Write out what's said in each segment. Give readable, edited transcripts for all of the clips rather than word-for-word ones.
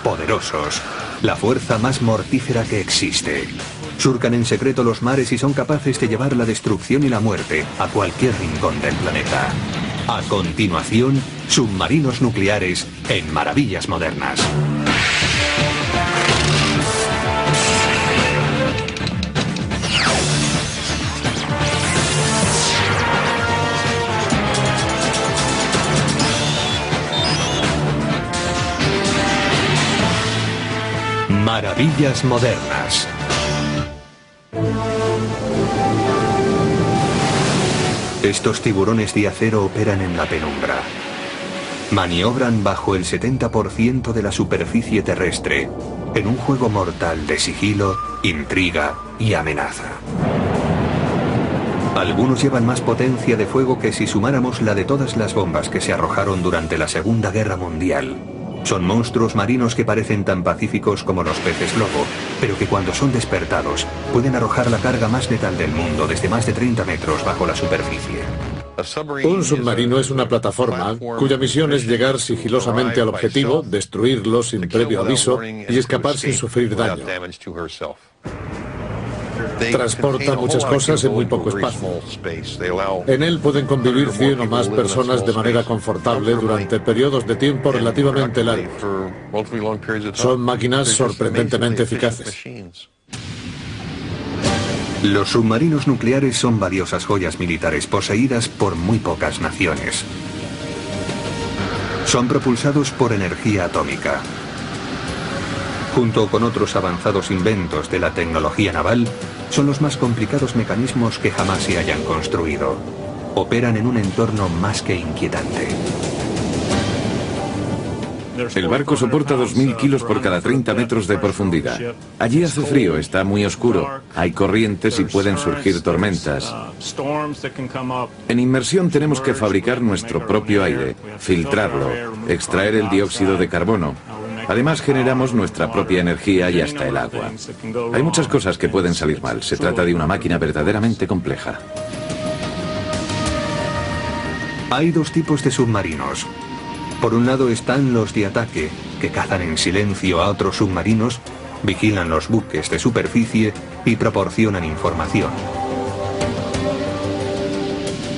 poderosos, la fuerza más mortífera que existe. Surcan en secreto los mares y son capaces de llevar la destrucción y la muerte a cualquier rincón del planeta. A continuación, submarinos nucleares en Maravillas Modernas. Maravillas Modernas. Estos tiburones de acero operan en la penumbra. Maniobran bajo el 70% de la superficie terrestre, en un juego mortal de sigilo, intriga y amenaza. Algunos llevan más potencia de fuego que si sumáramos la de todas las bombas que se arrojaron durante la Segunda Guerra Mundial. Son monstruos marinos que parecen tan pacíficos como los peces lobo, pero que cuando son despertados pueden arrojar la carga más letal del mundo desde más de 30 metros bajo la superficie. Un submarino es una plataforma cuya misión es llegar sigilosamente al objetivo, destruirlo sin previo aviso y escapar sin sufrir daño. Transporta muchas cosas en muy poco espacio. En él pueden convivir 100 o más personas de manera confortable durante periodos de tiempo relativamente largos. Son máquinas sorprendentemente eficaces. Los submarinos nucleares son valiosas joyas militares poseídas por muy pocas naciones. Son propulsados por energía atómica. Junto con otros avanzados inventos de la tecnología naval, son los más complicados mecanismos que jamás se hayan construido. Operan en un entorno más que inquietante. El barco soporta 2000 kilos por cada 30 metros de profundidad. Allí hace frío, está muy oscuro, hay corrientes y pueden surgir tormentas. En inmersión tenemos que fabricar nuestro propio aire, filtrarlo, extraer el dióxido de carbono. Además generamos nuestra propia energía y hasta el agua. Hay muchas cosas que pueden salir mal. Se trata de una máquina verdaderamente compleja. Hay dos tipos de submarinos. Por un lado están los de ataque, que cazan en silencio a otros submarinos, vigilan los buques de superficie y proporcionan información.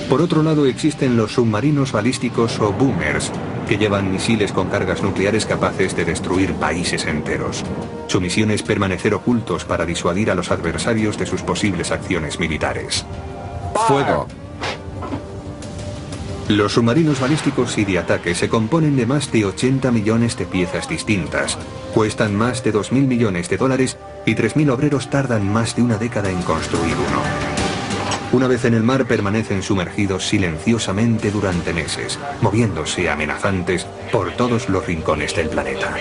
Por otro lado existen los submarinos balísticos o boomers, que llevan misiles con cargas nucleares capaces de destruir países enteros. Su misión es permanecer ocultos para disuadir a los adversarios de sus posibles acciones militares. ¡Fuego! Los submarinos balísticos y de ataque se componen de más de 80 millones de piezas distintas, cuestan más de 2.000 millones de dólares y 3.000 obreros tardan más de una década en construir uno. Una vez en el mar permanecen sumergidos silenciosamente durante meses, moviéndose amenazantes por todos los rincones del planeta.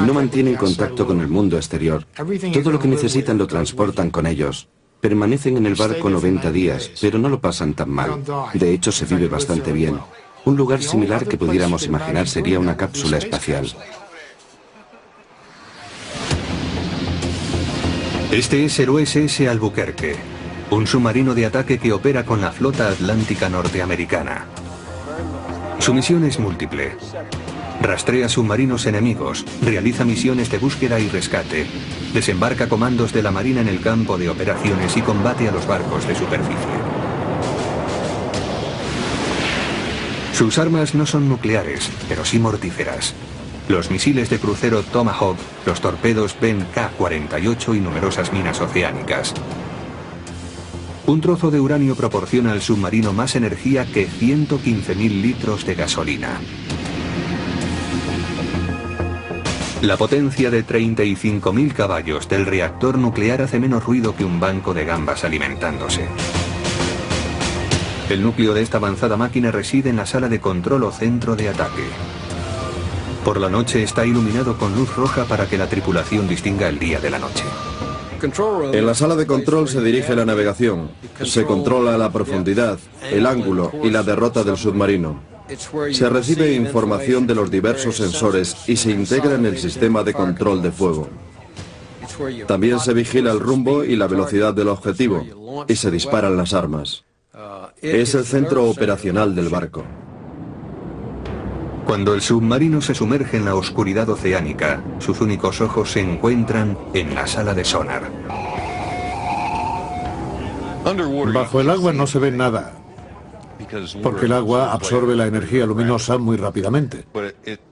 No mantienen contacto con el mundo exterior. Todo lo que necesitan lo transportan con ellos. Permanecen en el barco 90 días, pero no lo pasan tan mal. De hecho, se vive bastante bien. Un lugar similar que pudiéramos imaginar sería una cápsula espacial. Este es el USS Albuquerque, un submarino de ataque que opera con la flota atlántica norteamericana. Su misión es múltiple. Rastrea submarinos enemigos, realiza misiones de búsqueda y rescate, desembarca comandos de la Marina en el campo de operaciones y combate a los barcos de superficie. Sus armas no son nucleares, pero sí mortíferas. Los misiles de crucero Tomahawk, los torpedos Ben K-48 y numerosas minas oceánicas. Un trozo de uranio proporciona al submarino más energía que 115.000 litros de gasolina. La potencia de 35.000 caballos del reactor nuclear hace menos ruido que un banco de gambas alimentándose. El núcleo de esta avanzada máquina reside en la sala de control o centro de ataque. Por la noche está iluminado con luz roja para que la tripulación distinga el día de la noche. En la sala de control se dirige la navegación. Se controla la profundidad, el ángulo y la derrota del submarino. Se recibe información de los diversos sensores y se integra en el sistema de control de fuego. También se vigila el rumbo y la velocidad del objetivo y se disparan las armas. Es el centro operacional del barco. Cuando el submarino se sumerge en la oscuridad oceánica, sus únicos ojos se encuentran en la sala de sonar. Bajo el agua no se ve nada, porque el agua absorbe la energía luminosa muy rápidamente,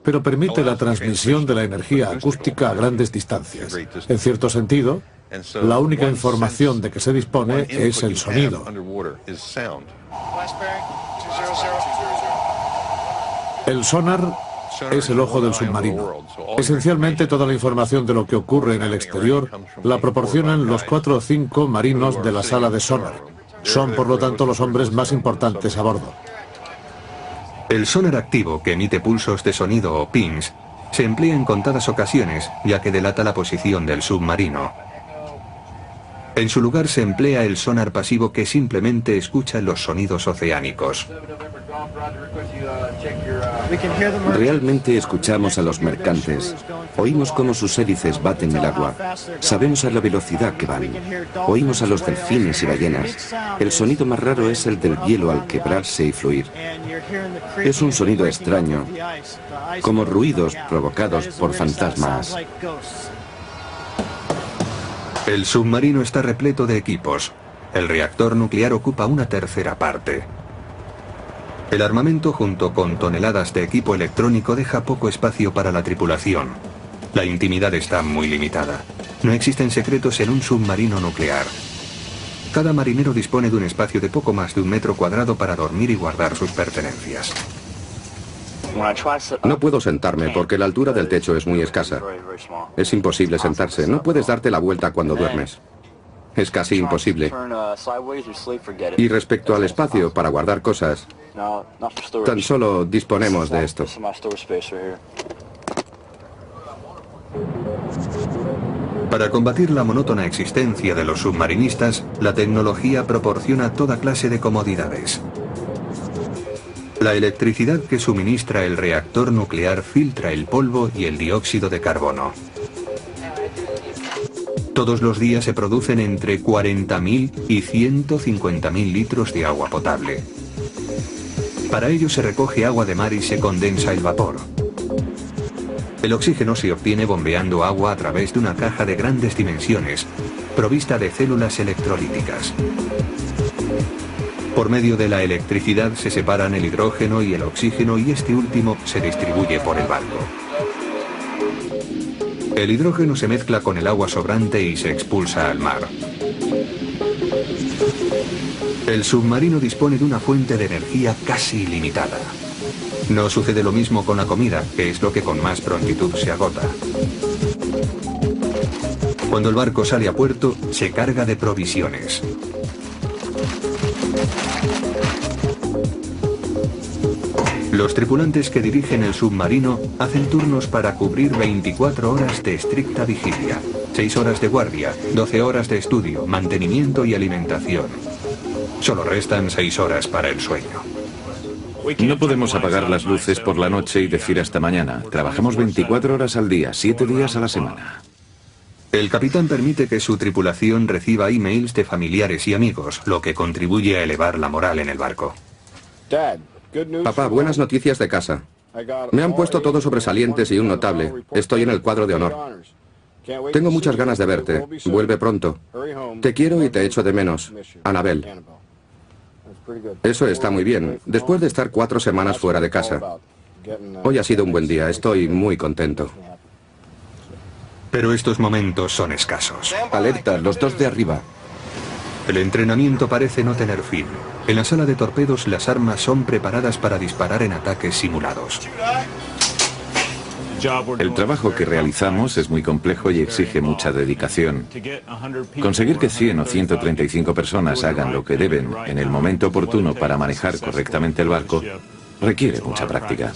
pero permite la transmisión de la energía acústica a grandes distancias. En cierto sentido, la única información de que se dispone es el sonido. El sonar es el ojo del submarino. Esencialmente toda la información de lo que ocurre en el exterior la proporcionan los 4 o 5 marinos de la sala de sonar. Son, por lo tanto, los hombres más importantes a bordo. El sonar activo, que emite pulsos de sonido o pings, se emplea en contadas ocasiones, ya que delata la posición del submarino. En su lugar se emplea el sonar pasivo, que simplemente escucha los sonidos oceánicos. Realmente escuchamos a los mercantes. Oímos cómo sus hélices baten el agua. Sabemos a la velocidad que van. Oímos a los delfines y ballenas. El sonido más raro es el del hielo al quebrarse y fluir. Es un sonido extraño, como ruidos provocados por fantasmas. El submarino está repleto de equipos. El reactor nuclear ocupa una tercera parte. El armamento, junto con toneladas de equipo electrónico, deja poco espacio para la tripulación. La intimidad está muy limitada. No existen secretos en un submarino nuclear. Cada marinero dispone de un espacio de poco más de 1 metro cuadrado para dormir y guardar sus pertenencias. No puedo sentarme porque la altura del techo es muy escasa. Es imposible sentarse. No puedes darte la vuelta cuando duermes. Es casi imposible. Y respecto al espacio para guardar cosas, tan solo disponemos de esto. Para combatir la monótona existencia de los submarinistas, la tecnología proporciona toda clase de comodidades. La electricidad que suministra el reactor nuclear filtra el polvo y el dióxido de carbono. Todos los días se producen entre 40.000 y 150.000 litros de agua potable. Para ello se recoge agua de mar y se condensa el vapor. El oxígeno se obtiene bombeando agua a través de una caja de grandes dimensiones, provista de células electrolíticas. Por medio de la electricidad se separan el hidrógeno y el oxígeno y este último se distribuye por el barco. El hidrógeno se mezcla con el agua sobrante y se expulsa al mar. El submarino dispone de una fuente de energía casi ilimitada. No sucede lo mismo con la comida, que es lo que con más prontitud se agota. Cuando el barco sale a puerto, se carga de provisiones. Los tripulantes que dirigen el submarino hacen turnos para cubrir 24 horas de estricta vigilia, 6 horas de guardia, 12 horas de estudio, mantenimiento y alimentación. Solo restan 6 horas para el sueño. No podemos apagar las luces por la noche y decir hasta mañana. Trabajamos 24 horas al día, 7 días a la semana. El capitán permite que su tripulación reciba emails de familiares y amigos, lo que contribuye a elevar la moral en el barco. Papá, buenas noticias de casa. Me han puesto todos sobresalientes y un notable. Estoy en el cuadro de honor. Tengo muchas ganas de verte. Vuelve pronto. Te quiero y te echo de menos. Annabel. Eso está muy bien, después de estar 4 semanas fuera de casa. Hoy ha sido un buen día, estoy muy contento. Pero estos momentos son escasos. Alerta, los 2 de arriba. El entrenamiento parece no tener fin. En la sala de torpedos las armas son preparadas para disparar en ataques simulados. El trabajo que realizamos es muy complejo y exige mucha dedicación. Conseguir que 100 o 135 personas hagan lo que deben en el momento oportuno para manejar correctamente el barco requiere mucha práctica.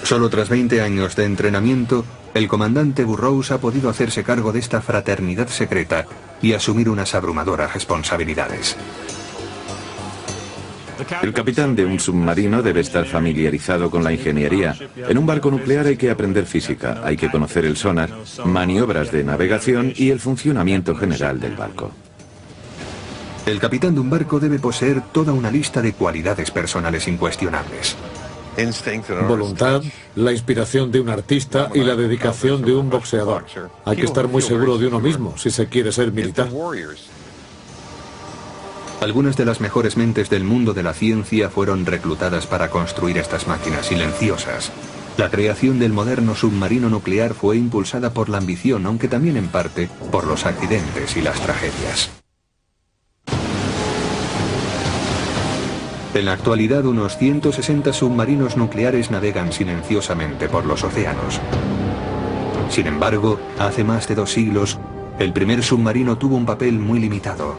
Solo tras 20 años de entrenamiento, el comandante Burroughs ha podido hacerse cargo de esta fraternidad secreta y asumir unas abrumadoras responsabilidades. El capitán de un submarino debe estar familiarizado con la ingeniería. En un barco nuclear hay que aprender física, hay que conocer el sonar, maniobras de navegación y el funcionamiento general del barco. El capitán de un barco debe poseer toda una lista de cualidades personales incuestionables. Voluntad, la inspiración de un artista y la dedicación de un boxeador. Hay que estar muy seguro de uno mismo si se quiere ser militar. Algunas de las mejores mentes del mundo de la ciencia fueron reclutadas para construir estas máquinas silenciosas. La creación del moderno submarino nuclear fue impulsada por la ambición, aunque también en parte por los accidentes y las tragedias. En la actualidad, unos 160 submarinos nucleares navegan silenciosamente por los océanos. Sin embargo, hace más de 2 siglos, el primer submarino tuvo un papel muy limitado.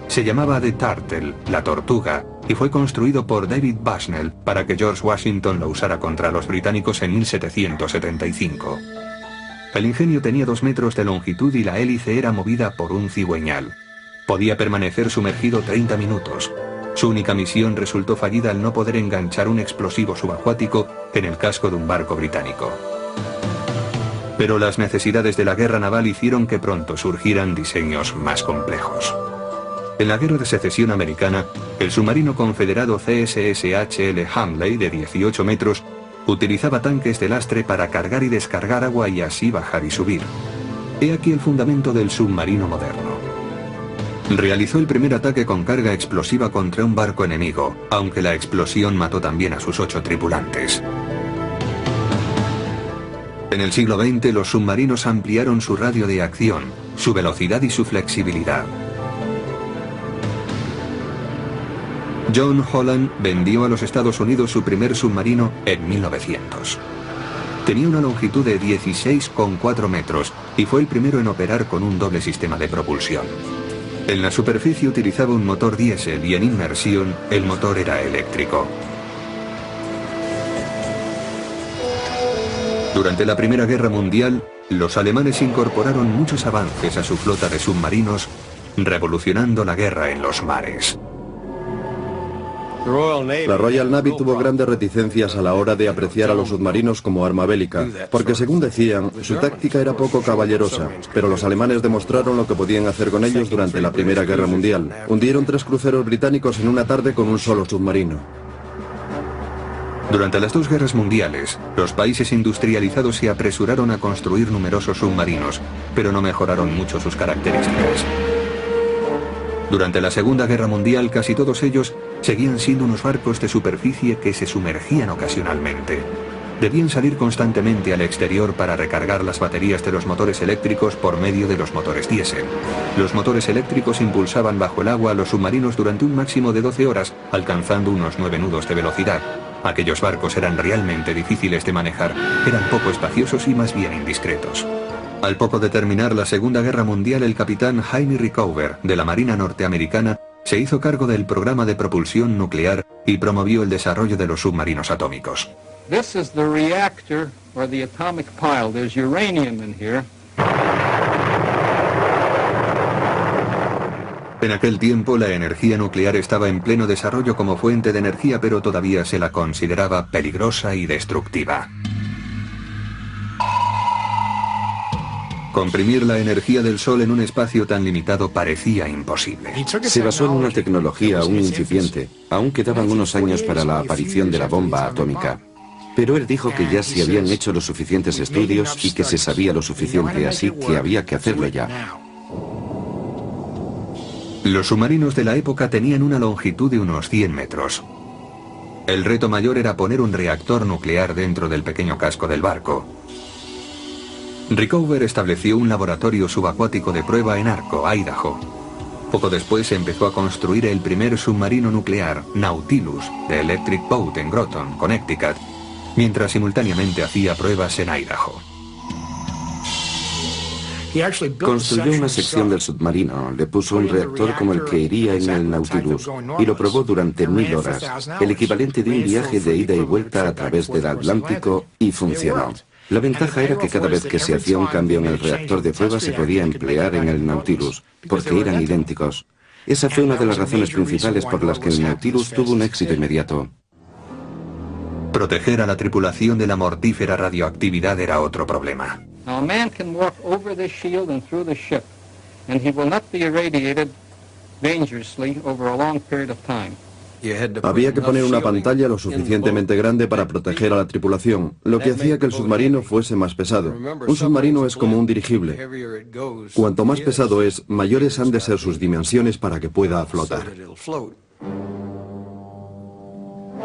Se llamaba The Turtle, la tortuga, y fue construido por David Bushnell para que George Washington lo usara contra los británicos en 1775. El ingenio tenía 2 metros de longitud y la hélice era movida por un cigüeñal. Podía permanecer sumergido 30 minutos. Su única misión resultó fallida al no poder enganchar un explosivo subacuático en el casco de un barco británico. Pero las necesidades de la guerra naval hicieron que pronto surgieran diseños más complejos. En la Guerra de Secesión Americana, el submarino confederado CSS-H.L. Hamley, de 18 metros, utilizaba tanques de lastre para cargar y descargar agua y así bajar y subir. He aquí el fundamento del submarino moderno. Realizó el primer ataque con carga explosiva contra un barco enemigo, aunque la explosión mató también a sus 8 tripulantes. En el siglo XX, los submarinos ampliaron su radio de acción, su velocidad y su flexibilidad. John Holland vendió a los Estados Unidos su primer submarino en 1900. Tenía una longitud de 16,4 metros y fue el primero en operar con un doble sistema de propulsión. En la superficie utilizaba un motor diésel y en inmersión el motor era eléctrico. Durante la Primera Guerra Mundial, los alemanes incorporaron muchos avances a su flota de submarinos, revolucionando la guerra en los mares. La Royal Navy tuvo grandes reticencias a la hora de apreciar a los submarinos como arma bélica, porque según decían, su táctica era poco caballerosa, pero los alemanes demostraron lo que podían hacer con ellos durante la Primera Guerra Mundial. Hundieron 3 cruceros británicos en una tarde con un solo submarino. Durante las 2 guerras mundiales, los países industrializados se apresuraron a construir numerosos submarinos, pero no mejoraron mucho sus características. Durante la Segunda Guerra Mundial, casi todos ellos seguían siendo unos barcos de superficie que se sumergían ocasionalmente. Debían salir constantemente al exterior para recargar las baterías de los motores eléctricos por medio de los motores diésel. Los motores eléctricos impulsaban bajo el agua a los submarinos durante un máximo de 12 horas, alcanzando unos 9 nudos de velocidad. Aquellos barcos eran realmente difíciles de manejar, eran poco espaciosos y más bien indiscretos. Al poco de terminar la Segunda Guerra Mundial, el capitán Jaime Rickover, de la Marina norteamericana, se hizo cargo del programa de propulsión nuclear y promovió el desarrollo de los submarinos atómicos. This is the reactor or the atomic pile. There's uranium in here. En aquel tiempo, la energía nuclear estaba en pleno desarrollo como fuente de energía, pero todavía se la consideraba peligrosa y destructiva. Comprimir la energía del Sol en un espacio tan limitado parecía imposible. Se basó en una tecnología aún incipiente. Aún quedaban unos años para la aparición de la bomba atómica. Pero él dijo que ya se habían hecho los suficientes estudios y que se sabía lo suficiente, así que había que hacerlo ya. Los submarinos de la época tenían una longitud de unos 100 metros. El reto mayor era poner un reactor nuclear dentro del pequeño casco del barco. Rickover estableció un laboratorio subacuático de prueba en Arco, Idaho. Poco después se empezó a construir el primer submarino nuclear, Nautilus, de Electric Boat en Groton, Connecticut, mientras simultáneamente hacía pruebas en Idaho. Construyó una sección del submarino, le puso un reactor como el que iría en el Nautilus y lo probó durante 1000 horas, el equivalente de un viaje de ida y vuelta a través del Atlántico, y funcionó. La ventaja era que cada vez que se hacía un cambio en el reactor de prueba se podía emplear en el Nautilus, porque eran idénticos. Esa fue una de las razones principales por las que el Nautilus tuvo un éxito inmediato. Proteger a la tripulación de la mortífera radioactividad era otro problema. dangerously over a long period of time. Había que poner una pantalla lo suficientemente grande para proteger a la tripulación, lo que hacía que el submarino fuese más pesado. Un submarino es como un dirigible. Cuanto más pesado es, mayores han de ser sus dimensiones para que pueda flotar.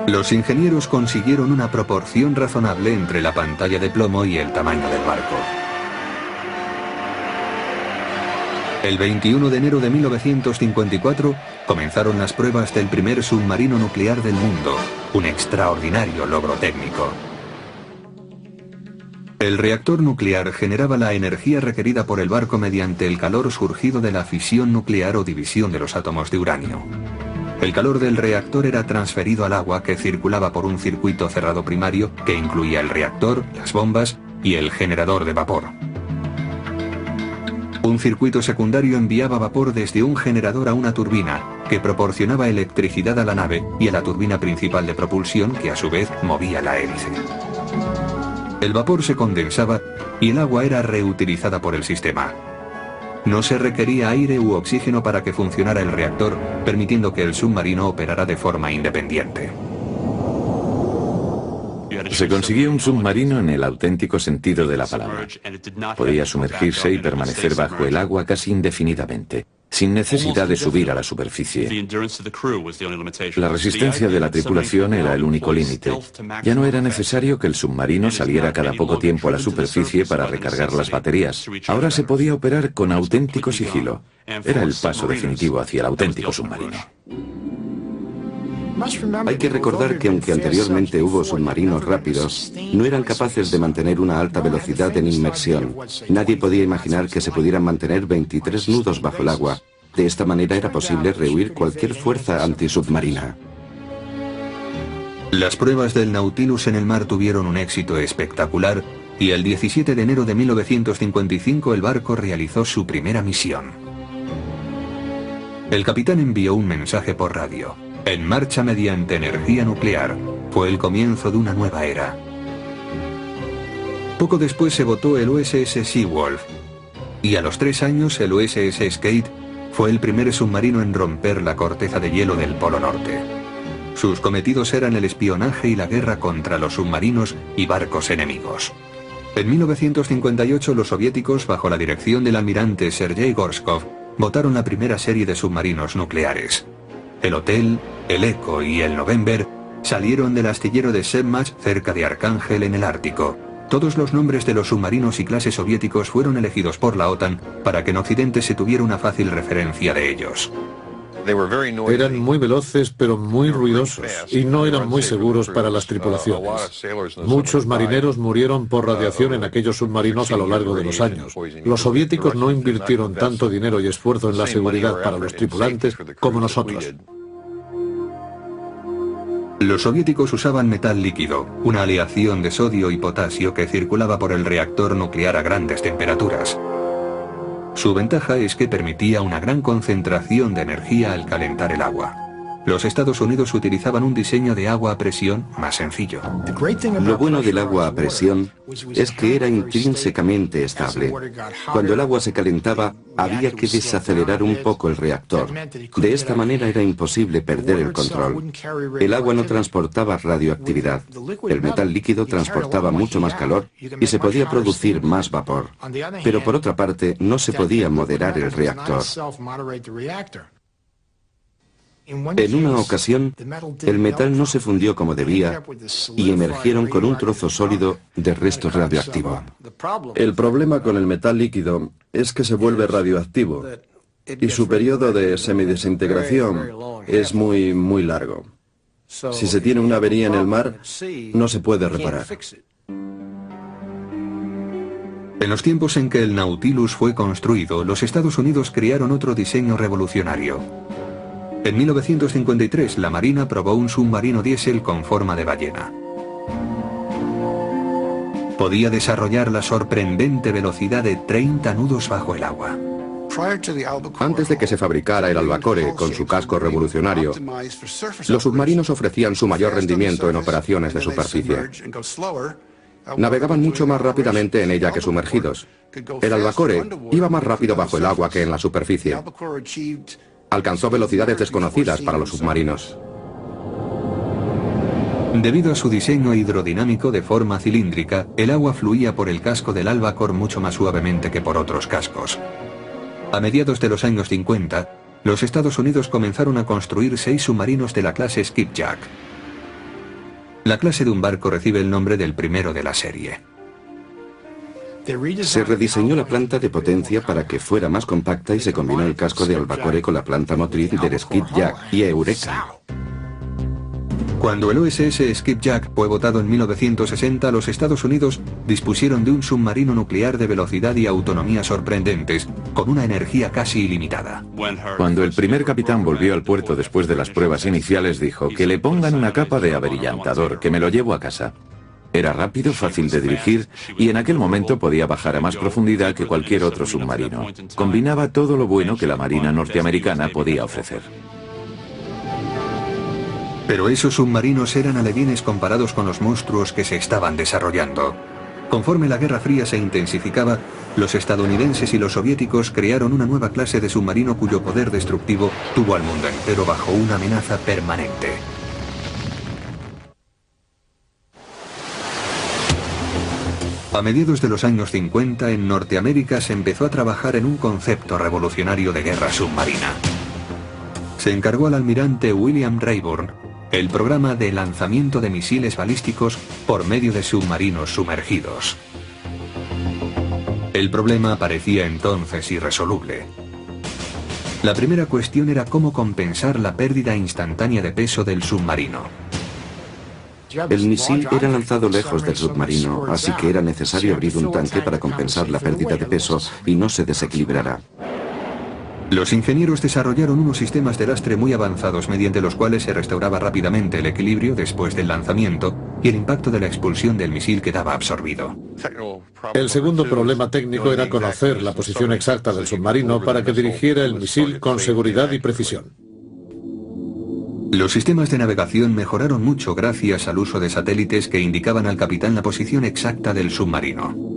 Los ingenieros consiguieron una proporción razonable entre la pantalla de plomo y el tamaño del barco. El 21 de enero de 1954 comenzaron las pruebas del primer submarino nuclear del mundo, un extraordinario logro técnico. El reactor nuclear generaba la energía requerida por el barco mediante el calor surgido de la fisión nuclear o división de los átomos de uranio. El calor del reactor era transferido al agua que circulaba por un circuito cerrado primario que incluía el reactor, las bombas y el generador de vapor. Un circuito secundario enviaba vapor desde un generador a una turbina, que proporcionaba electricidad a la nave y a la turbina principal de propulsión, que a su vez movía la hélice. El vapor se condensaba y el agua era reutilizada por el sistema. No se requería aire u oxígeno para que funcionara el reactor, permitiendo que el submarino operara de forma independiente. Se consiguió un submarino en el auténtico sentido de la palabra. Podía sumergirse y permanecer bajo el agua casi indefinidamente, sin necesidad de subir a la superficie. La resistencia de la tripulación era el único límite. Ya no era necesario que el submarino saliera cada poco tiempo a la superficie para recargar las baterías. Ahora se podía operar con auténtico sigilo. Era el paso definitivo hacia el auténtico submarino. Hay que recordar que aunque anteriormente hubo submarinos rápidos, no eran capaces de mantener una alta velocidad en inmersión. Nadie podía imaginar que se pudieran mantener 23 nudos bajo el agua. De esta manera era posible rehuir cualquier fuerza antisubmarina. Las pruebas del Nautilus en el mar tuvieron un éxito espectacular y el 17 de enero de 1955 el barco realizó su primera misión. El capitán envió un mensaje por radio. En marcha mediante energía nuclear. Fue el comienzo de una nueva era. Poco después se botó el USS Seawolf. Y a los 3 años el USS Skate fue el primer submarino en romper la corteza de hielo del Polo Norte. Sus cometidos eran el espionaje y la guerra contra los submarinos y barcos enemigos. En 1958 los soviéticos, bajo la dirección del almirante Sergei Gorshkov, botaron la primera serie de submarinos nucleares. El Hotel, el Echo y el November salieron del astillero de Sebmach cerca de Arcángel en el Ártico. Todos los nombres de los submarinos y clases soviéticos fueron elegidos por la OTAN para que en Occidente se tuviera una fácil referencia de ellos. Eran muy veloces pero muy ruidosos y no eran muy seguros para las tripulaciones. Muchos marineros murieron por radiación en aquellos submarinos a lo largo de los años. Los soviéticos no invirtieron tanto dinero y esfuerzo en la seguridad para los tripulantes como nosotros. Los soviéticos usaban metal líquido, una aleación de sodio y potasio que circulaba por el reactor nuclear a grandes temperaturas. Su ventaja es que permitía una gran concentración de energía al calentar el agua. Los Estados Unidos utilizaban un diseño de agua a presión más sencillo. Lo bueno del agua a presión es que era intrínsecamente estable. Cuando el agua se calentaba, había que desacelerar un poco el reactor. De esta manera era imposible perder el control. El agua no transportaba radioactividad. El metal líquido transportaba mucho más calor y se podía producir más vapor. Pero por otra parte, no se podía moderar el reactor. En una ocasión, el metal no se fundió como debía y emergieron con un trozo sólido de resto radioactivo. El problema con el metal líquido es que se vuelve radioactivo y su periodo de semidesintegración es muy largo. Si se tiene una avería en el mar, no se puede reparar. En los tiempos en que el Nautilus fue construido, los Estados Unidos crearon otro diseño revolucionario. En 1953, la Marina probó un submarino diésel con forma de ballena. Podía desarrollar la sorprendente velocidad de 30 nudos bajo el agua. Antes de que se fabricara el Albacore con su casco revolucionario, los submarinos ofrecían su mayor rendimiento en operaciones de superficie. Navegaban mucho más rápidamente en ella que sumergidos. El Albacore iba más rápido bajo el agua que en la superficie. Alcanzó velocidades desconocidas para los submarinos. Debido a su diseño hidrodinámico de forma cilíndrica, el agua fluía por el casco del Albacore mucho más suavemente que por otros cascos. A mediados de los años 50, los Estados Unidos comenzaron a construir 6 submarinos de la clase Skipjack. La clase de un barco recibe el nombre del primero de la serie. Se rediseñó la planta de potencia para que fuera más compacta y se combinó el casco de Albacore con la planta motriz del Skipjack y Eureka. Cuando el USS Skipjack fue votado en 1960, los Estados Unidos dispusieron de un submarino nuclear de velocidad y autonomía sorprendentes, con una energía casi ilimitada. Cuando el primer capitán volvió al puerto después de las pruebas iniciales, dijo que le pongan una capa de abrillantador, que me lo llevo a casa. Era rápido, fácil de dirigir y en aquel momento podía bajar a más profundidad que cualquier otro submarino. Combinaba todo lo bueno que la Marina norteamericana podía ofrecer. Pero esos submarinos eran alevines comparados con los monstruos que se estaban desarrollando. Conforme la Guerra Fría se intensificaba, los estadounidenses y los soviéticos crearon una nueva clase de submarino cuyo poder destructivo tuvo al mundo entero bajo una amenaza permanente. A mediados de los años 50, en Norteamérica se empezó a trabajar en un concepto revolucionario de guerra submarina. Se encargó al almirante William Rayburn el programa de lanzamiento de misiles balísticos por medio de submarinos sumergidos. El problema parecía entonces irresoluble. La primera cuestión era cómo compensar la pérdida instantánea de peso del submarino. El misil era lanzado lejos del submarino, así que era necesario abrir un tanque para compensar la pérdida de peso y no se desequilibrará. Los ingenieros desarrollaron unos sistemas de lastre muy avanzados mediante los cuales se restauraba rápidamente el equilibrio después del lanzamiento y el impacto de la expulsión del misil quedaba absorbido. El segundo problema técnico era conocer la posición exacta del submarino para que dirigiera el misil con seguridad y precisión. Los sistemas de navegación mejoraron mucho gracias al uso de satélites que indicaban al capitán la posición exacta del submarino.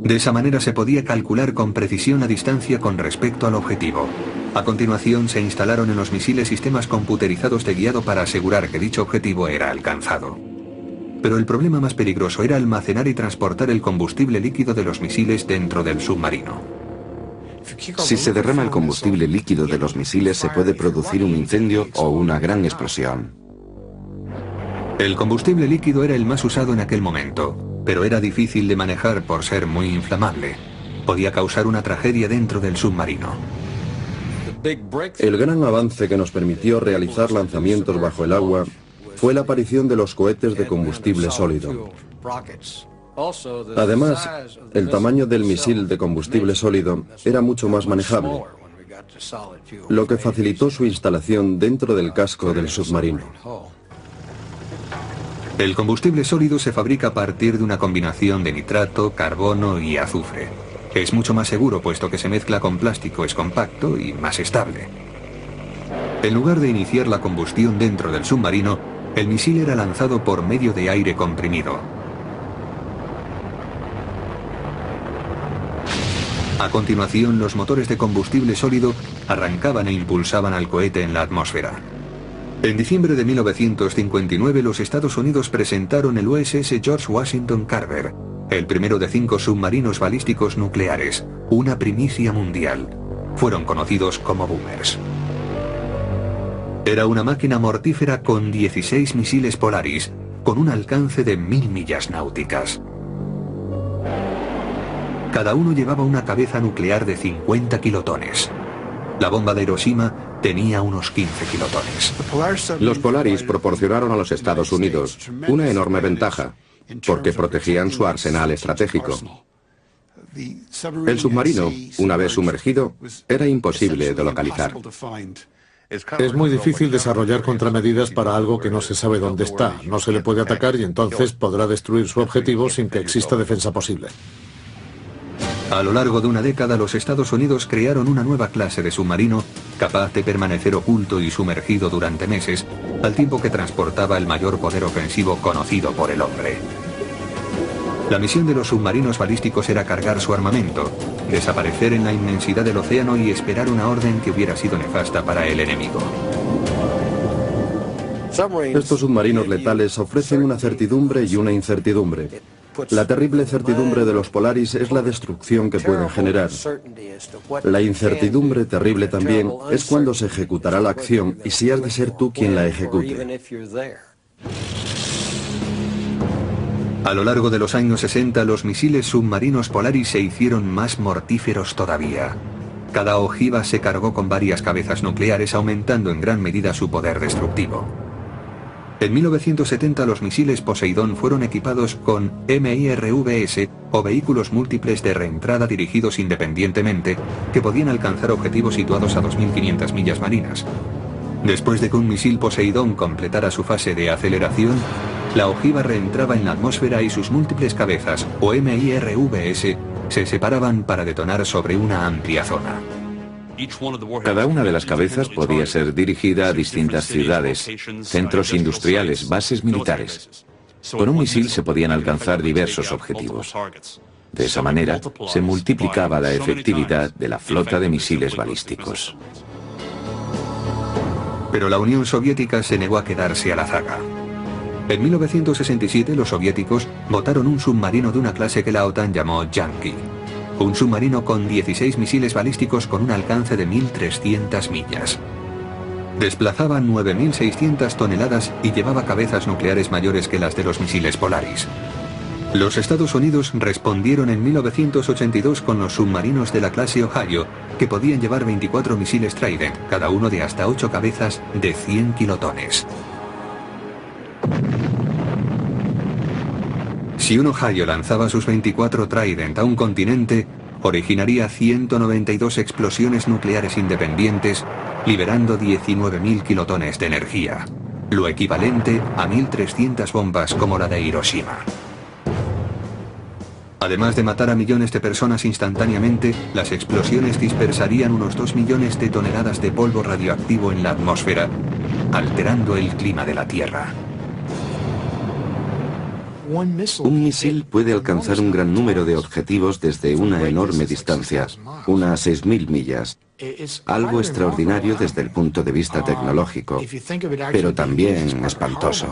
De esa manera se podía calcular con precisión la distancia con respecto al objetivo. A continuación se instalaron en los misiles sistemas computerizados de guiado para asegurar que dicho objetivo era alcanzado. Pero el problema más peligroso era almacenar y transportar el combustible líquido de los misiles dentro del submarino. Si se derrama el combustible líquido de los misiles, se puede producir un incendio o una gran explosión. El combustible líquido era el más usado en aquel momento, pero era difícil de manejar por ser muy inflamable. Podía causar una tragedia dentro del submarino. El gran avance que nos permitió realizar lanzamientos bajo el agua fue la aparición de los cohetes de combustible sólido. Además, el tamaño del misil de combustible sólido era mucho más manejable, lo que facilitó su instalación dentro del casco del submarino. El combustible sólido se fabrica a partir de una combinación de nitrato, carbono y azufre. Es mucho más seguro puesto que se mezcla con plástico, es compacto y más estable. En lugar de iniciar la combustión dentro del submarino, el misil era lanzado por medio de aire comprimido. A continuación, los motores de combustible sólido arrancaban e impulsaban al cohete en la atmósfera. En diciembre de 1959, los Estados Unidos presentaron el USS George Washington Carver, el primero de 5 submarinos balísticos nucleares, una primicia mundial. Fueron conocidos como Boomers. Era una máquina mortífera con 16 misiles Polaris, con un alcance de 1000 millas náuticas. Cada uno llevaba una cabeza nuclear de 50 kilotones. La bomba de Hiroshima tenía unos 15 kilotones. Los Polaris proporcionaron a los Estados Unidos una enorme ventaja, porque protegían su arsenal estratégico. El submarino, una vez sumergido, era imposible de localizar. Es muy difícil desarrollar contramedidas para algo que no se sabe dónde está. No se le puede atacar y entonces podrá destruir su objetivo sin que exista defensa posible. A lo largo de una década, los Estados Unidos crearon una nueva clase de submarino capaz de permanecer oculto y sumergido durante meses, al tiempo que transportaba el mayor poder ofensivo conocido por el hombre. La misión de los submarinos balísticos era cargar su armamento, desaparecer en la inmensidad del océano y esperar una orden que hubiera sido nefasta para el enemigo. Estos submarinos letales ofrecen una certidumbre y una incertidumbre. La terrible certidumbre de los Polaris es la destrucción que pueden generar. La incertidumbre terrible también es cuando se ejecutará la acción y si has de ser tú quien la ejecute. A lo largo de los años 60, los misiles submarinos Polaris se hicieron más mortíferos todavía. Cada ojiva se cargó con varias cabezas nucleares, aumentando en gran medida su poder destructivo. En 1970 los misiles Poseidón fueron equipados con MIRVs o vehículos múltiples de reentrada dirigidos independientemente que podían alcanzar objetivos situados a 2.500 millas marinas. Después de que un misil Poseidón completara su fase de aceleración, la ojiva reentraba en la atmósfera y sus múltiples cabezas o MIRVs se separaban para detonar sobre una amplia zona. Cada una de las cabezas podía ser dirigida a distintas ciudades, centros industriales, bases militares. Con un misil se podían alcanzar diversos objetivos. De esa manera, se multiplicaba la efectividad de la flota de misiles balísticos. Pero la Unión Soviética se negó a quedarse a la zaga. En 1967 los soviéticos botaron un submarino de una clase que la OTAN llamó Yankee. Un submarino con 16 misiles balísticos con un alcance de 1.300 millas. Desplazaba 9.600 toneladas y llevaba cabezas nucleares mayores que las de los misiles Polaris. Los Estados Unidos respondieron en 1982 con los submarinos de la clase Ohio, que podían llevar 24 misiles Trident, cada uno de hasta 8 cabezas de 100 kilotones. Si un Ohio lanzaba sus 24 Trident a un continente, originaría 192 explosiones nucleares independientes, liberando 19.000 kilotones de energía, lo equivalente a 1.300 bombas como la de Hiroshima. Además de matar a millones de personas instantáneamente, las explosiones dispersarían unos 2 millones de toneladas de polvo radioactivo en la atmósfera, alterando el clima de la Tierra. Un misil puede alcanzar un gran número de objetivos desde una enorme distancia, unas 6.000 millas. Algo extraordinario desde el punto de vista tecnológico, pero también espantoso.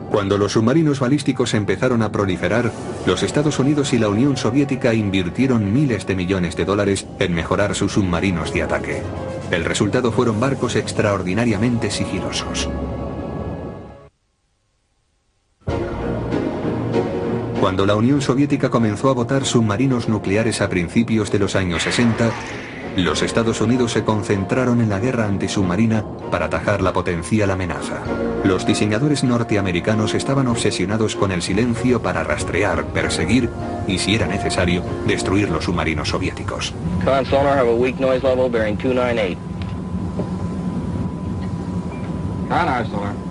Cuando los submarinos balísticos empezaron a proliferar, los Estados Unidos y la Unión Soviética invirtieron miles de millones de dólares en mejorar sus submarinos de ataque. El resultado fueron barcos extraordinariamente sigilosos. Cuando la Unión Soviética comenzó a botar submarinos nucleares a principios de los años 60, los Estados Unidos se concentraron en la guerra antisubmarina para atajar la potencial amenaza. Los diseñadores norteamericanos estaban obsesionados con el silencio para rastrear, perseguir y, si era necesario, destruir los submarinos soviéticos. Sonar have a weak noise level bearing 298. Sonar.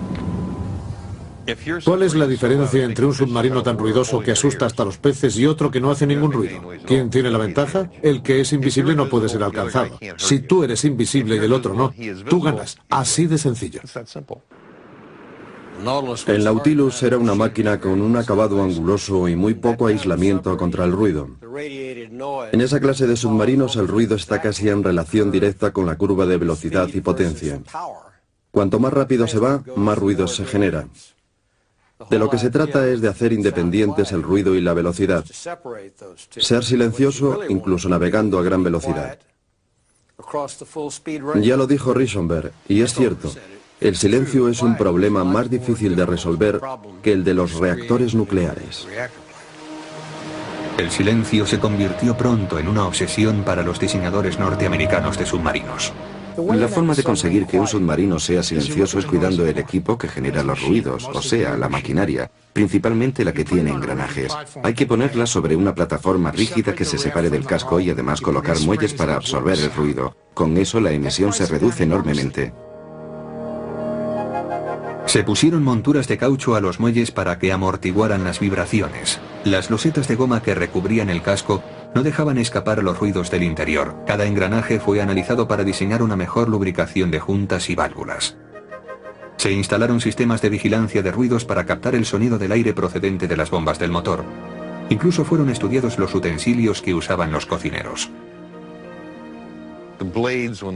¿Cuál es la diferencia entre un submarino tan ruidoso que asusta hasta los peces y otro que no hace ningún ruido? ¿Quién tiene la ventaja? El que es invisible no puede ser alcanzado. Si tú eres invisible y el otro no, tú ganas. Así de sencillo. El Nautilus era una máquina con un acabado anguloso y muy poco aislamiento contra el ruido. En esa clase de submarinos el ruido está casi en relación directa con la curva de velocidad y potencia. Cuanto más rápido se va, más ruido se genera. De lo que se trata es de hacer independientes el ruido y la velocidad. Ser silencioso incluso navegando a gran velocidad. Ya lo dijo Risenberg, y es cierto. El silencio es un problema más difícil de resolver que el de los reactores nucleares. El silencio se convirtió pronto en una obsesión para los diseñadores norteamericanos de submarinos. La forma de conseguir que un submarino sea silencioso es cuidando el equipo que genera los ruidos, o sea, la maquinaria, principalmente la que tiene engranajes. Hay que ponerla sobre una plataforma rígida que se separe del casco y además colocar muelles para absorber el ruido. Con eso la emisión se reduce enormemente. Se pusieron monturas de caucho a los muelles para que amortiguaran las vibraciones. Las losetas de goma que recubrían el casco no dejaban escapar los ruidos del interior. Cada engranaje fue analizado para diseñar una mejor lubricación de juntas y válvulas. Se instalaron sistemas de vigilancia de ruidos para captar el sonido del aire procedente de las bombas del motor. Incluso fueron estudiados los utensilios que usaban los cocineros.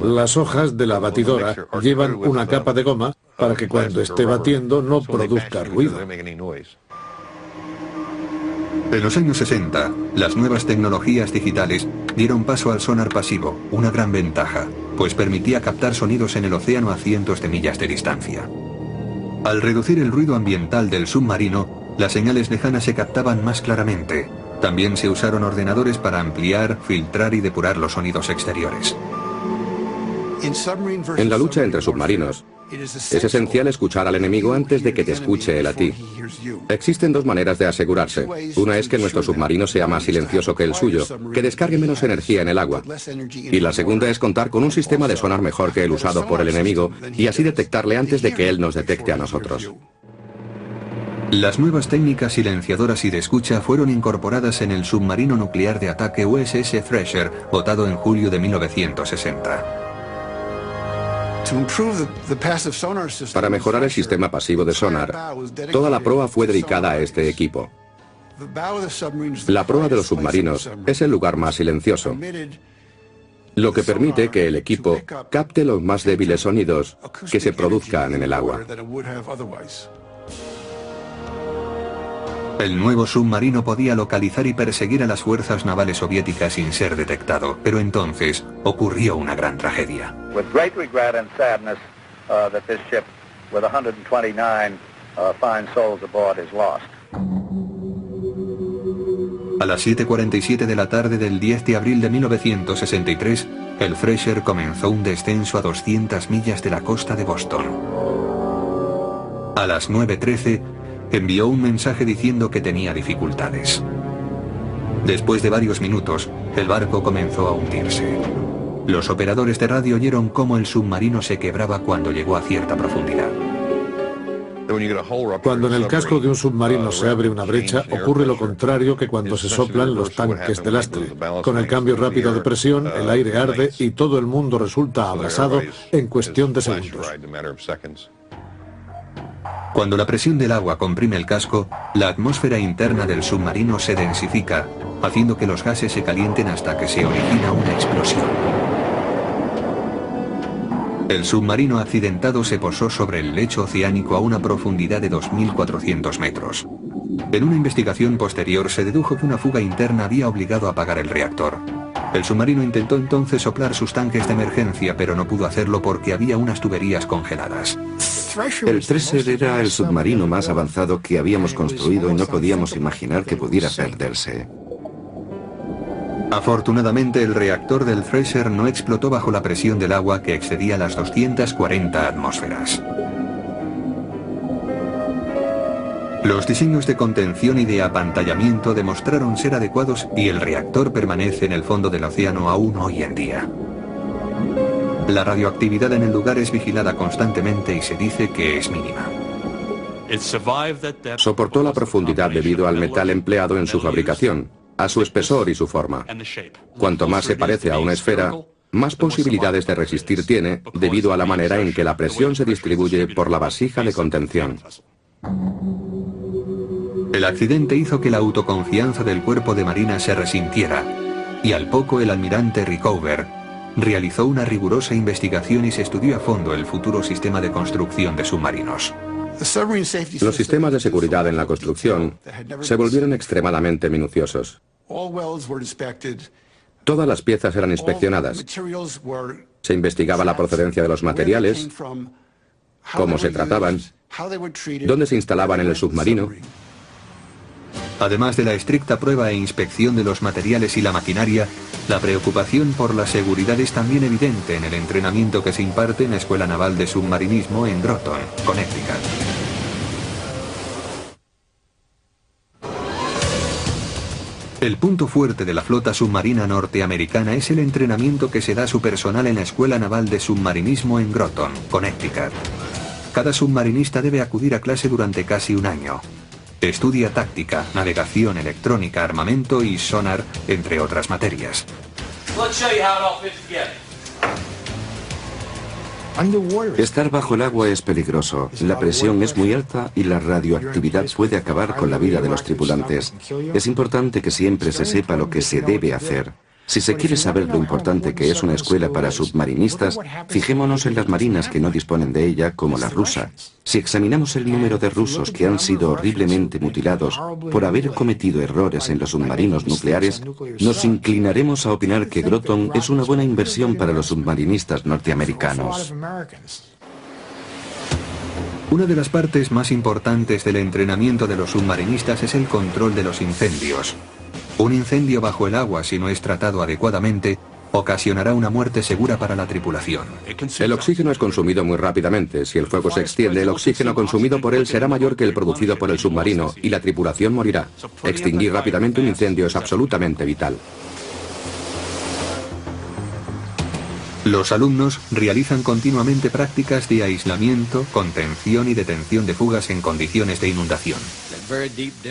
Las hojas de la batidora llevan una capa de goma para que cuando esté batiendo no produzca ruido. En los años 60, las nuevas tecnologías digitales dieron paso al sonar pasivo, una gran ventaja, pues permitía captar sonidos en el océano a cientos de millas de distancia. Al reducir el ruido ambiental del submarino, las señales lejanas se captaban más claramente. También se usaron ordenadores para ampliar, filtrar y depurar los sonidos exteriores. En la lucha entre submarinos, es esencial escuchar al enemigo antes de que te escuche él a ti. Existen dos maneras de asegurarse. Una es que nuestro submarino sea más silencioso que el suyo, que descargue menos energía en el agua. Y la segunda es contar con un sistema de sonar mejor que el usado por el enemigo y así detectarle antes de que él nos detecte a nosotros. Las nuevas técnicas silenciadoras y de escucha fueron incorporadas en el submarino nuclear de ataque USS Thresher, dotado en julio de 1960. Para mejorar el sistema pasivo de sonar, toda la proa fue dedicada a este equipo. La proa de los submarinos es el lugar más silencioso, lo que permite que el equipo capte los más débiles sonidos que se produzcan en el agua. El nuevo submarino podía localizar y perseguir a las fuerzas navales soviéticas sin ser detectado, pero entonces ocurrió una gran tragedia. With great regret and sadness that this ship with 129 fine souls aboard is lost. A las 7:47 de la tarde del 10 de abril de 1963, el Thresher comenzó un descenso a 200 millas de la costa de Boston. A las 9:13, envió un mensaje diciendo que tenía dificultades. Después de varios minutos, el barco comenzó a hundirse. Los operadores de radio oyeron cómo el submarino se quebraba cuando llegó a cierta profundidad. Cuando en el casco de un submarino se abre una brecha, ocurre lo contrario que cuando se soplan los tanques de lastre. Con el cambio rápido de presión, el aire arde y todo el mundo resulta abrasado en cuestión de segundos. Cuando la presión del agua comprime el casco, la atmósfera interna del submarino se densifica, haciendo que los gases se calienten hasta que se origina una explosión. El submarino accidentado se posó sobre el lecho oceánico a una profundidad de 2.400 metros. En una investigación posterior se dedujo que una fuga interna había obligado a apagar el reactor. El submarino intentó entonces soplar sus tanques de emergencia, pero no pudo hacerlo porque había unas tuberías congeladas. El Thresher era el submarino más avanzado que habíamos construido y no podíamos imaginar que pudiera perderse. Afortunadamente, el reactor del Thresher no explotó bajo la presión del agua que excedía las 240 atmósferas. Los diseños de contención y de apantallamiento demostraron ser adecuados y el reactor permanece en el fondo del océano aún hoy en día. La radioactividad en el lugar es vigilada constantemente y se dice que es mínima. Soportó la profundidad debido al metal empleado en su fabricación, a su espesor y su forma. Cuanto más se parece a una esfera, más posibilidades de resistir tiene debido a la manera en que la presión se distribuye por la vasija de contención. El accidente hizo que la autoconfianza del cuerpo de marina se resintiera, y al poco el almirante Rickover realizó una rigurosa investigación y se estudió a fondo el futuro sistema de construcción de submarinos. Los sistemas de seguridad en la construcción se volvieron extremadamente minuciosos. Todas las piezas eran inspeccionadas. Se investigaba la procedencia de los materiales, cómo se trataban, dónde se instalaban en el submarino. Además de la estricta prueba e inspección de los materiales y la maquinaria, la preocupación por la seguridad es también evidente en el entrenamiento que se imparte en la Escuela Naval de Submarinismo en Groton, Connecticut. El punto fuerte de la flota submarina norteamericana es el entrenamiento que se da a su personal en la Escuela Naval de Submarinismo en Groton, Connecticut. Cada submarinista debe acudir a clase durante casi un año. Estudia táctica, navegación, electrónica, armamento y sonar, entre otras materias. Estar bajo el agua es peligroso, la presión es muy alta y la radioactividad puede acabar con la vida de los tripulantes. Es importante que siempre se sepa lo que se debe hacer. Si se quiere saber lo importante que es una escuela para submarinistas, fijémonos en las marinas que no disponen de ella, como la rusa. Si examinamos el número de rusos que han sido horriblemente mutilados por haber cometido errores en los submarinos nucleares, nos inclinaremos a opinar que Groton es una buena inversión para los submarinistas norteamericanos. Una de las partes más importantes del entrenamiento de los submarinistas es el control de los incendios. Un incendio bajo el agua, si no es tratado adecuadamente, ocasionará una muerte segura para la tripulación. El oxígeno es consumido muy rápidamente. Si el fuego se extiende, el oxígeno consumido por él será mayor que el producido por el submarino y la tripulación morirá. Extinguir rápidamente un incendio es absolutamente vital. Los alumnos realizan continuamente prácticas de aislamiento, contención y detención de fugas en condiciones de inundación.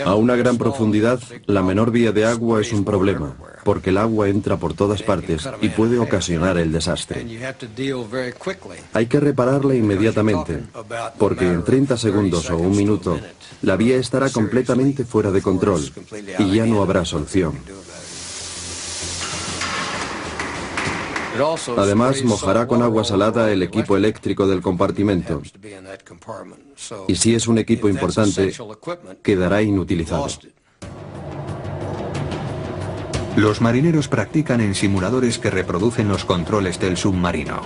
A una gran profundidad, la menor vía de agua es un problema, porque el agua entra por todas partes y puede ocasionar el desastre. Hay que repararla inmediatamente, porque en 30 segundos o un minuto, la vía estará completamente fuera de control y ya no habrá solución. Además, mojará con agua salada el equipo eléctrico del compartimento. Y si es un equipo importante, quedará inutilizado. Los marineros practican en simuladores que reproducen los controles del submarino.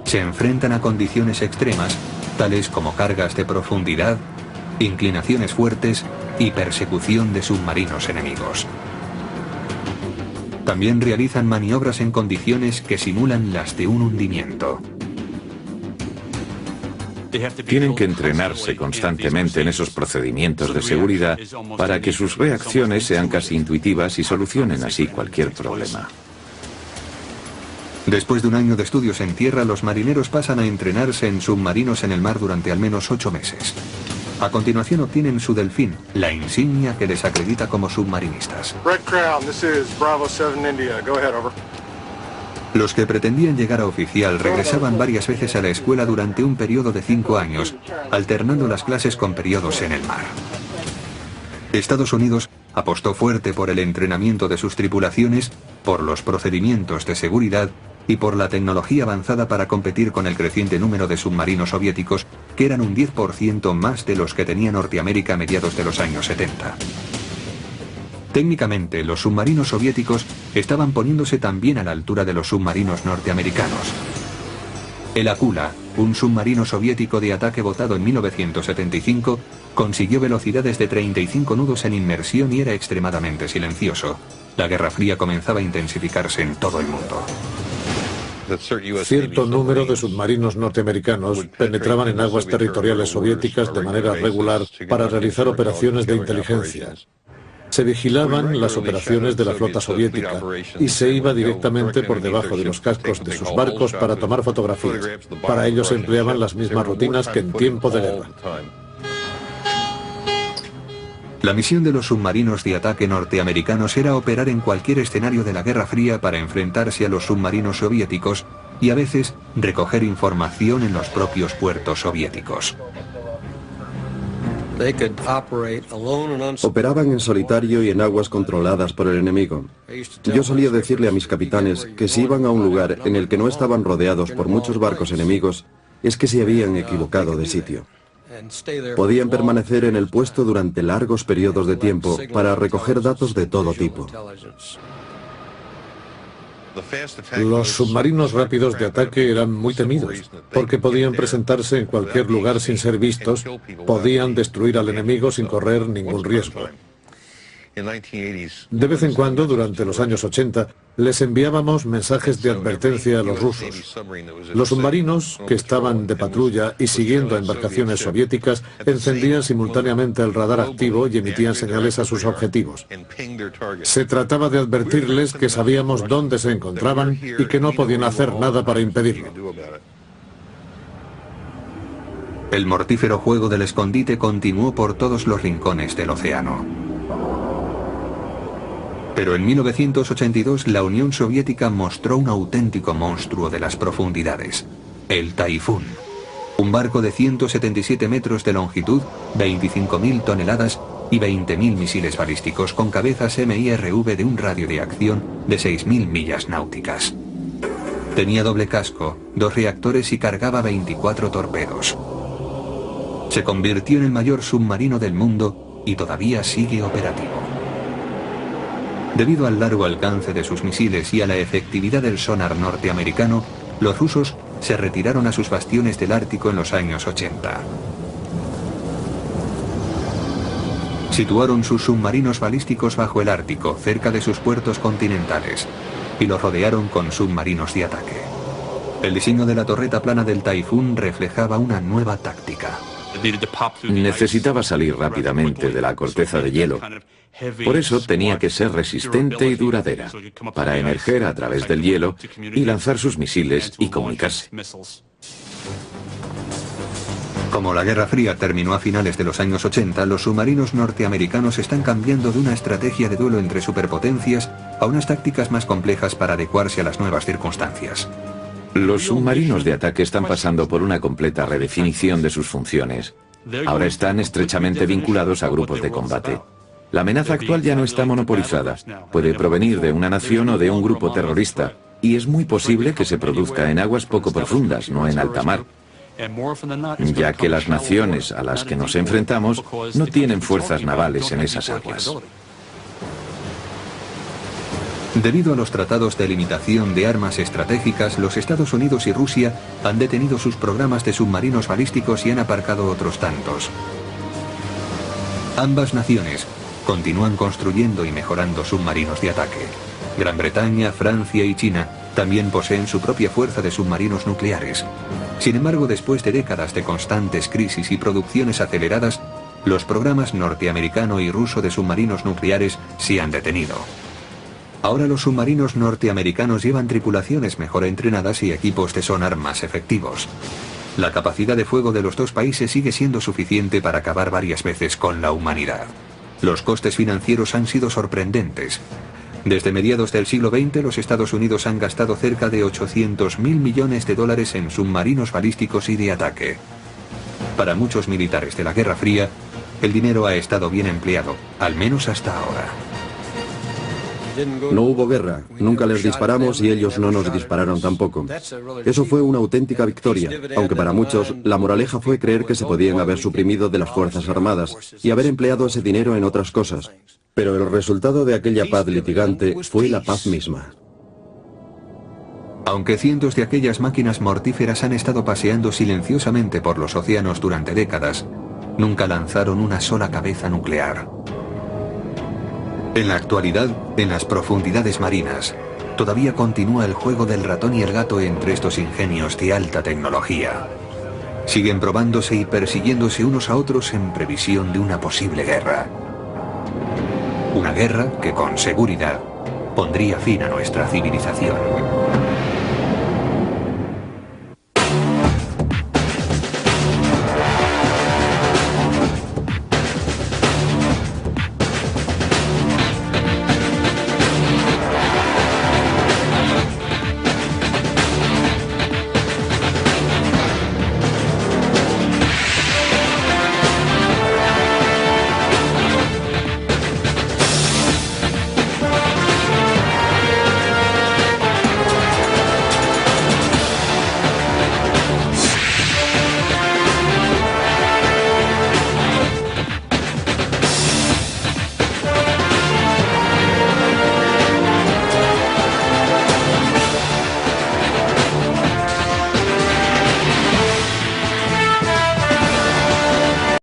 Se enfrentan a condiciones extremas, tales como cargas de profundidad, inclinaciones fuertes y persecución de submarinos enemigos. También realizan maniobras en condiciones que simulan las de un hundimiento. Tienen que entrenarse constantemente en esos procedimientos de seguridad para que sus reacciones sean casi intuitivas y solucionen así cualquier problema. Después de un año de estudios en tierra, los marineros pasan a entrenarse en submarinos en el mar durante al menos 8 meses. A continuación obtienen su delfín, la insignia que les acredita como submarinistas. Red Crown, this is Bravo 7 India. Go ahead, over. Los que pretendían llegar a oficial regresaban varias veces a la escuela durante un periodo de 5 años, alternando las clases con periodos en el mar. Estados Unidos apostó fuerte por el entrenamiento de sus tripulaciones, por los procedimientos de seguridad y por la tecnología avanzada para competir con el creciente número de submarinos soviéticos, que eran un 10% más de los que tenía Norteamérica a mediados de los años 70. Técnicamente, los submarinos soviéticos estaban poniéndose también a la altura de los submarinos norteamericanos. El Akula, un submarino soviético de ataque botado en 1975, consiguió velocidades de 35 nudos en inmersión y era extremadamente silencioso. La Guerra Fría comenzaba a intensificarse en todo el mundo. Cierto número de submarinos norteamericanos penetraban en aguas territoriales soviéticas de manera regular para realizar operaciones de inteligencia. Se vigilaban las operaciones de la flota soviética y se iba directamente por debajo de los cascos de sus barcos para tomar fotografías. Para ello se empleaban las mismas rutinas que en tiempo de guerra. La misión de los submarinos de ataque norteamericanos era operar en cualquier escenario de la Guerra Fría para enfrentarse a los submarinos soviéticos y a veces recoger información en los propios puertos soviéticos. Operaban en solitario y en aguas controladas por el enemigo. Yo solía decirle a mis capitanes que si iban a un lugar en el que no estaban rodeados por muchos barcos enemigos, es que se habían equivocado de sitio. Podían permanecer en el puesto durante largos periodos de tiempo para recoger datos de todo tipo. Los submarinos rápidos de ataque eran muy temidos, porque podían presentarse en cualquier lugar sin ser vistos, podían destruir al enemigo sin correr ningún riesgo. De vez en cuando, durante los años 80, les enviábamos mensajes de advertencia a los rusos. Los submarinos, que estaban de patrulla y siguiendo a embarcaciones soviéticas, encendían simultáneamente el radar activo y emitían señales a sus objetivos. Se trataba de advertirles que sabíamos dónde se encontraban y que no podían hacer nada para impedirlo. El mortífero juego del escondite continuó por todos los rincones del océano. Pero en 1982 la Unión Soviética mostró un auténtico monstruo de las profundidades. el Taifún. Un barco de 177 metros de longitud, 25.000 toneladas y 20.000 misiles balísticos con cabezas MIRV de un radio de acción de 6.000 millas náuticas. Tenía doble casco, 2 reactores y cargaba 24 torpedos. Se convirtió en el mayor submarino del mundo y todavía sigue operativo. Debido al largo alcance de sus misiles y a la efectividad del sonar norteamericano, los rusos se retiraron a sus bastiones del Ártico en los años 80. Situaron sus submarinos balísticos bajo el Ártico, cerca de sus puertos continentales, y los rodearon con submarinos de ataque. El diseño de la torreta plana del Taifún reflejaba una nueva táctica. Necesitaba salir rápidamente de la corteza de hielo. Por eso tenía que ser resistente y duradera, para emerger a través del hielo y lanzar sus misiles y comunicarse. Como la Guerra Fría terminó a finales de los años 80, los submarinos norteamericanos están cambiando de una estrategia de duelo entre superpotencias a unas tácticas más complejas para adecuarse a las nuevas circunstancias. Los submarinos de ataque están pasando por una completa redefinición de sus funciones. Ahora están estrechamente vinculados a grupos de combate. La amenaza actual ya no está monopolizada. Puede provenir de una nación o de un grupo terrorista, y es muy posible que se produzca en aguas poco profundas, no en alta mar, ya que las naciones a las que nos enfrentamos no tienen fuerzas navales en esas aguas. Debido a los tratados de limitación de armas estratégicas, los Estados Unidos y Rusia han detenido sus programas de submarinos balísticos y han aparcado otros tantos. Ambas naciones continúan construyendo y mejorando submarinos de ataque. Gran Bretaña, Francia y China también poseen su propia fuerza de submarinos nucleares. Sin embargo, después de décadas de constantes crisis y producciones aceleradas, los programas norteamericano y ruso de submarinos nucleares se han detenido. Ahora los submarinos norteamericanos llevan tripulaciones mejor entrenadas y equipos de sonar más efectivos. La capacidad de fuego de los dos países sigue siendo suficiente para acabar varias veces con la humanidad. Los costes financieros han sido sorprendentes. Desde mediados del siglo XX, los Estados Unidos han gastado cerca de 800.000 millones de dólares en submarinos balísticos y de ataque. Para muchos militares de la Guerra Fría, el dinero ha estado bien empleado, al menos hasta ahora. No hubo guerra, nunca les disparamos y ellos no nos dispararon tampoco. Eso fue una auténtica victoria, aunque para muchos la moraleja fue creer que se podían haber suprimido de las Fuerzas Armadas y haber empleado ese dinero en otras cosas. Pero el resultado de aquella paz litigante fue la paz misma. Aunque cientos de aquellas máquinas mortíferas han estado paseando silenciosamente por los océanos durante décadas, nunca lanzaron una sola cabeza nuclear. En la actualidad, en las profundidades marinas, todavía continúa el juego del ratón y el gato entre estos ingenios de alta tecnología. Siguen probándose y persiguiéndose unos a otros en previsión de una posible guerra. Una guerra que con seguridad pondría fin a nuestra civilización.